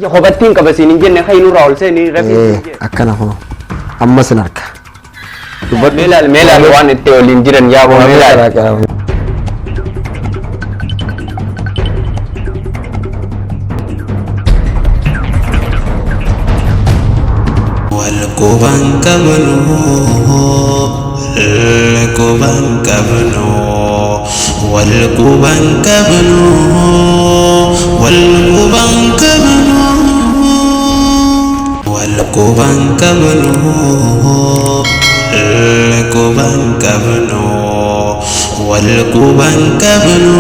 Kophattiin qabasin hin jenne kayinuu raawul seeni rafii. Akkana kun amma sin harka. Meelaal waan itti waliin jiran yaaboo meelaal. Wal Quba Qabnu, Wal Quba Qabnu, Wal Quba Qabnu, Wal Quba Qabnu, Wal Quba Qabnu, Wal Quba Qabnu, Wal Quba Qabnu,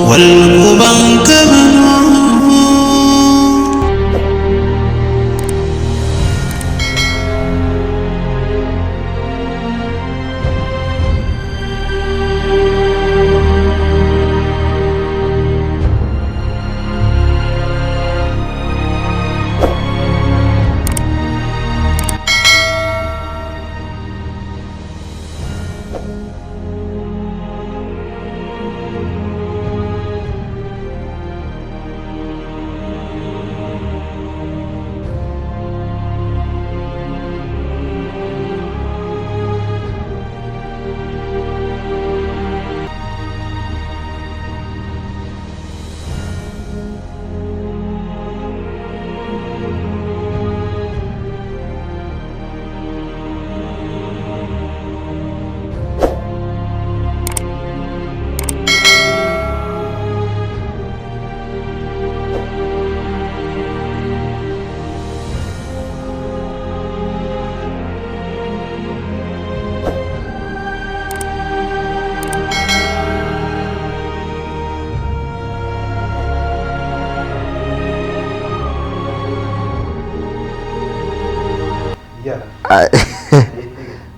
Wal Quba Qabnu.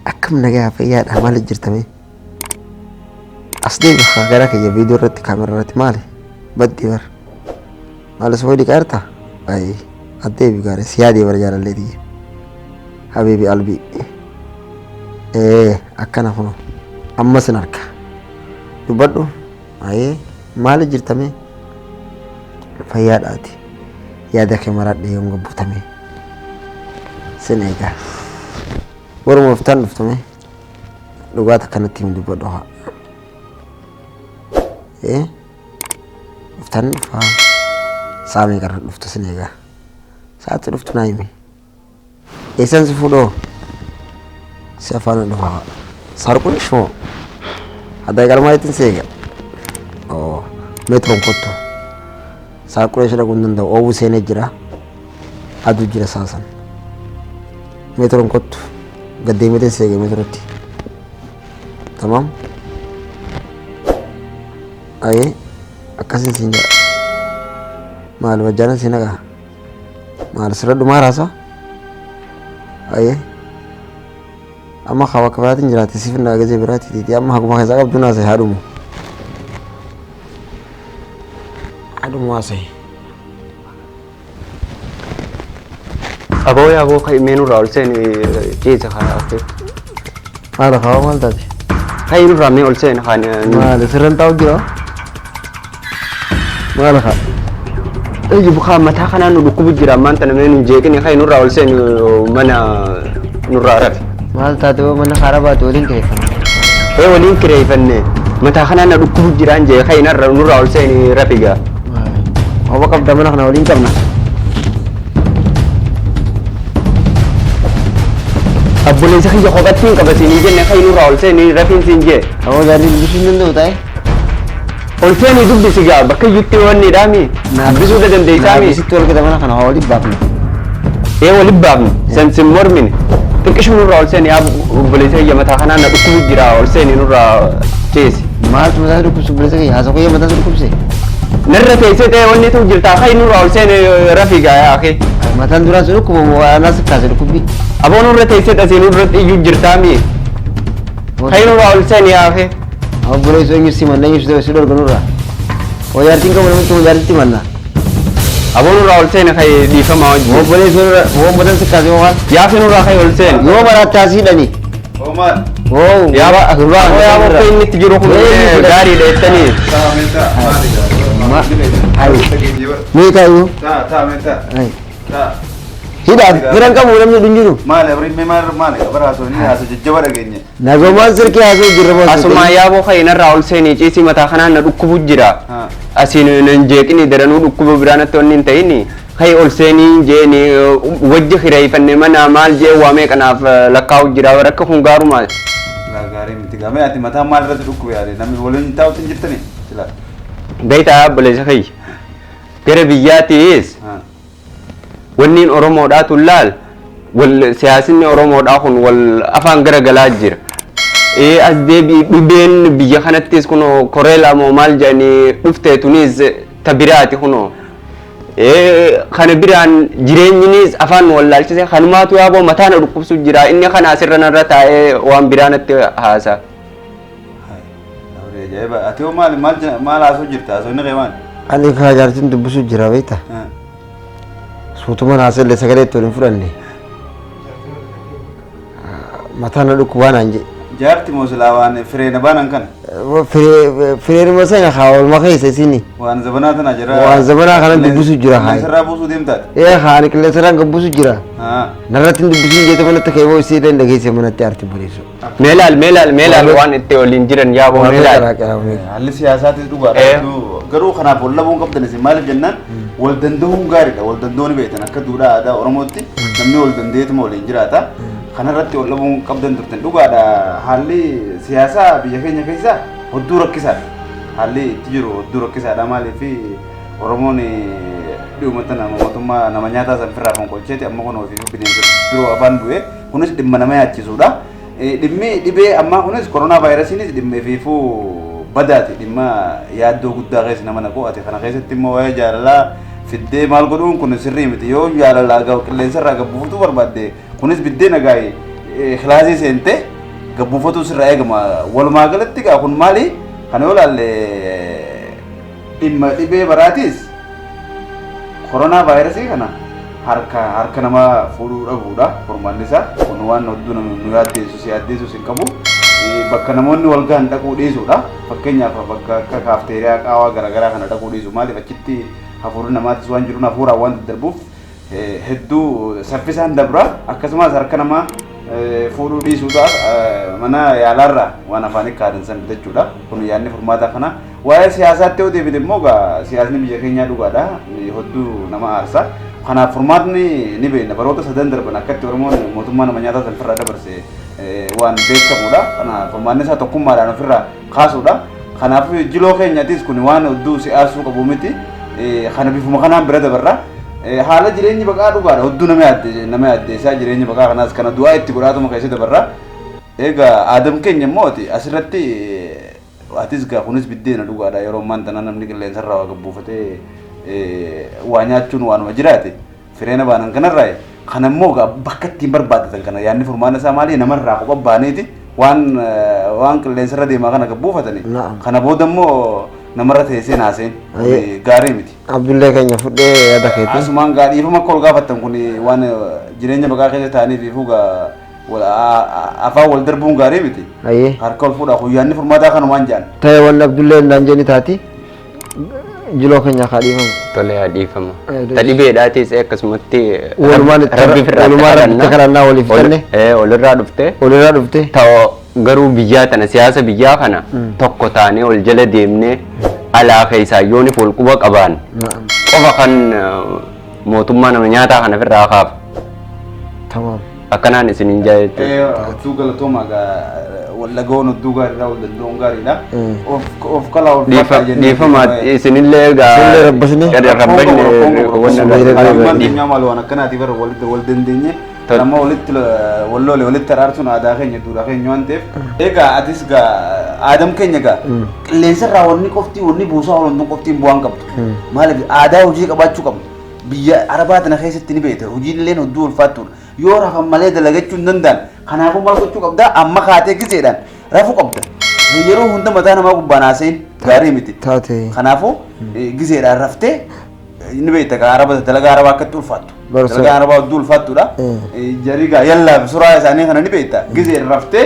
Akkam nagaa fayyaadha maal jirtame asdii gara kiyya viidiyoo irratti kaamera irratti maali baddi bar maal soo di qarta ay adde bi gare siyaadi bar jaalalleeti habibi albi akkana funo amma sin harka dubbadhu ay maal jirtame fayyaadhaati yaada kee maradhe yoom gabbutame sin eega Oromoo Wal dhuftame dhugaata kanatti hin dubbadhu haa dhuftan dhufa saamee qarra dhuftu sin eegaa saatti dhuftu naa himi eessan si fuudhoo si afaan dhufa sarquun ishmoo adda galmaa ittiin si eega meetroon kottu sarquun ishee dhaquun danda'u oobuu seenee jira aduu jira saasan meetroon kottu قديمة سيجي مترتي تمام أيه أكاسين سينجا مال وجانا سينجا مال سرد ما راسا أيه أما خوا كبرات نجراتي سيفنا أجازي براتي تيجي أما هكما خزاق بدون ناس هادومو واسي أبو خي منو رأول سين جيزة خلاص هذا خاو مال تادي خي نو رامي أول سين خان ما لسرن تاو جرا ما لها أيجي بخا متى خنا نركوب جرا ما أنت نمين جيكني خي نو رأول سين منا نرارف مال تادي ومن خرابات ولين كيفن ولين كيفن متى خنا نركوب جرا جي خي نر رأول سين رفيقة هو كم دمنا خنا ولين كمنا أبو ليس خي خبطين كبسيني جن خي نور أول سين رفين سينجي هو dari بسين ندو تاي أول سين يدوب بسيجا بكي يكتي وني دامي بسوا ده دم ديسامي بسيت تقول كده mana خنا هولي بابني إيه هولي بابني سنسم مرمين تكش نور أول سين يا أبو ليس هي متى خنا نركوب جرا أول سين نور تيسي ما تمزح ركوب سبلي سكي هذا كويه متى ركوب سي نرى تيسي ده وني تو جرتا خي نور أول سين رفيقا يا أخي متى ندرس ركوب وأنا سكاز ركوب بي أبو نور تيسي ده سين نور يجرتامي خي نور أول سين يا أخي أبو ليس ينسي من نيجي ده سيدور كنورا ويارتين كم من توم يارتين منا أبو نور أول سين خي ديفا ما وجه هو ليس هو بدن سكاز هو يا أخي نور خي أول سين يوم مرة تاسي دني يا با يا با كين نتجرو كم غاري ده تاني Meeqa iyyuu? Ay. Hidhaaf firan qabu namni dhunjiru. Maali abrimee maali baraasoo inni haasoo jajjaba dhageenya. Nagomaan sirkii haasoo jirra boos. Asuma yaaboo kayinarraa ol seenii ciisii mataa kanaan na dhukkubu jira. Asiin nan jeeqini daranuu dhukkuba biraanatti wanni hin ta'ini. Hay ol seenii jeeni wajji hireeffannee mana maal jee waamee kanaaf lakkaa'u jira rakka kun gaaru maal. Gaarii miti gaamee ati mataa maal irratti dhukkube yaade namni waliin taa'utti hin jirtani. Gayitaa obboleessa kayya. Gara biyyaatiis. Wanniin Oromoodhaa tullaal wal siyaasinni Oromoodhaa kun wal afaan garagalaa jira. As deebii dhibeen biyya kanattis kunoo koreelaa moo maal jedhanii dhuftee tunis tabiraati kunoo. Kana biraan jireenyinis afaan wallaalchisee kanumaatu yaaboo mataana dhukkubsu jira inni kana asirra narra taa'ee waan biraanatti haasa. Ati maal haasoo jirta haasoo inni qeemaan? Ani kaa jaartiin dubbisu jira beekta. Suutuma naasellee sagalee itti waliin fudhanne. Mataana dhukkubaa naan jedhe. Jaarti moo silaa waan fireena baanan kana? Fireenuma sana haa oolmaa keessa isini. Waan zabanaa tana jira. Waan zabanaa kanan dubbisu jira haa. Qilleensarraa buusuu deemtaati? Haa qilleensarraan kan buusu jira. Narratti dubbisuun jeeta manatti ka'ee isii dandageesse manatti aarti bariisu. Meelaal waan itti waliin jiran yaaboo meelaal. Haalli siyaasaatis dhugaadha. Garuu kanaaf wal labuun qabdan isin maaliif jennaan wal danda'uun gaariidha. Wal danda'uu ni beektan akka duudhaa aadaa Oromootti namni wal danda'eetuma waliin jiraata. Kanarratti wal labuun qabdan turtan dhugaadha. Haalli siyaasaa biyya keenya keessaa hedduu rakkisaadha. Haalli itti jiru hedduu rakkisaadha maaliif Oromoon dhiyumatti mootummaa nama nyaataa sanfirraa kan qolcheeti amma kun ofii bineensa biroo afaan bu'ee kunis dhimma nama yaachisuudha. Dhibee ammaa kunis koronaa vaayirasiinis dhimma fiifuu badaati dhimma yaaddoo guddaa keessa nama naqu ati kana keessatti immoo waa'ee jaalalaa fiddee maal godhuun kun sirrii miti yoo jaalalaa qilleensarraa gabbuufatu barbaadde kunis biddee nagaa'e kilaasii seentee gabbuufatu sirraa eegama walumaa galatti gaa kun maali kana yoo laalle dhimma dhibee baraatiis koronaa vaayirasii kana harka nama fuudhuu dhabuudha furmaanni isaa kun waan hedduu nu yaaddeessus hin qabu bakka namoonni wal gahan dhaquu dhiisuudha fakkeenyaaf bakka akka kaafteeriyaa qaawaa garaagaraa kana dhaquu dhiisu maaliif achitti hafuurri namaatis waan jiruun hafuuraan waan daddarbuuf hedduu saffisaan dabra akkasumas harka namaa fuudhuu dhiisuudhaaf mana yaalaarraa waan afaan ikkaadan san bitachuudha kun yaadni furmaataa kana waa'ee siyaasaatti yoo deebite immoo siyaasni biyya keenyaa dhugaadha hedduu nama aarsa kanaaf furmaatni ni beekna baroota sadan darban akkatti Oromoon mootummaa nama nyaataa sanfirraa dabarse waan beekamuudha kanaaf furmaanni isaa tokkummaadhaan ofirraa kaasuudha kanaaf jiloo keenyaatis kun waan hedduu si'aasuu qabu miti kana bifuma kanaan bira dabarra haala jireenyi baqaa dhugaadha hedduu nama yaaddeessaa jireenyi baqaa kanaas kana du'aa itti godhaatuma keessa dabarra egaa aadam keenya immoo asirratti atis gaa kunis biddeena dhugaadha yeroo ammaan tana namni qilleensarraa waa gabbuufatee waa nyaachuun waanuma jiraate fireena baanan kanarraa kana immoo bakka ittiin barbaadatan kana yaadni furmaana isaa maali namarraa qoqa baaneeti waan qilleensarra deemaa kana gabbuufatanii kana booda immoo namarra teessee naaseen gaarii miti. Abdullee keenya fudhee yaada keetii. Asumaan dhiifama akka ol gaafattan kun waan jireenya baqaa keessa ta'aniif fuugaa afaan wal darbuun gaarii miti. Harka ol fuudhaa yaadni furmaataa kanumaan jedhan. Ta'e wanni Abdullee naan jenni taati jiloo keenya haa dhiifamu. Tole haa dhiifama. Dhibeedhaatis akkasumatti walumaan itti kadhannaa waliif fannee. Olirraa dhufte. Ta'oo garuu biyyaa tana siyaasa biyyaa kana tokko taanee ol jala deemnee alaa keessaa yooniif wal quba qabaan qofa kan mootummaa nama nyaataa kana ofirraa kaafa. Tamam. Akkanaan isiniin jaalattu. Hedduu galatooma wallagaoon hedduu gaariidha wal danda'uun gaariidha. Of kalaa ol dhiifama isinillee rabbasne maal waan akkanaati bara wal dandeenye nama walitti araarsuun aadaa keenya duudhaa keenya waan ta'eef egaa atis gaa aadam keenya gaa qilleensarraa wanni buusaa wanni qoftiin bu'aan qabdu maaliif aadaa hojii qabaachuu qabdu biyya arabaa tana keessatti ni beekta hojiin illee hedduu ulfaattuudha yoo rafan malee dalagachuu hin danda'an kanaafuu maal gochuu qabda amma kaatee giseedhaan rafuu qabda yeroo hunda mataa namaa gubbaan haaseen gaarii miti kanaafuu giseedhaan raftee ni beekta dalagaa arabaa akkatti ulfaattu dalagaa arabaa hedduu ulfaattuudha jarigaa yallaa suuraa isaanii kana ni beekta giseedhaan raftee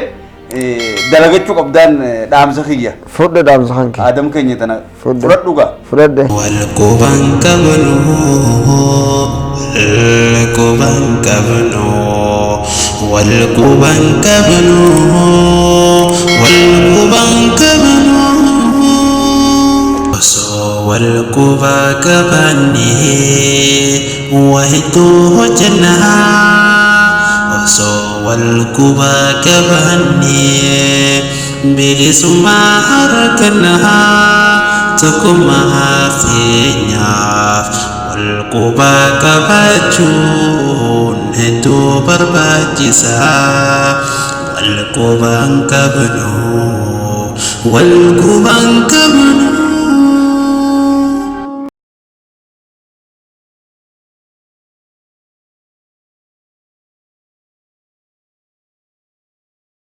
dalagachuu qabdaan dhaamsa kiyya. Fudhe dhaamsa hanke. Aadam keenya tana Fudhe. fudhadhuga. Fudhadhe. wal quban qabnu wal quban qabnu wal quban qabnu wal quban qabnu osoo wal quba qabanne wahituu hojjannaa osoo wal quba qabanne bilisummaa argannaa tokkummaa keenyaaf wal quba qabachuun hedduu barbaachisaa wal quban qabnu wal quban qabnu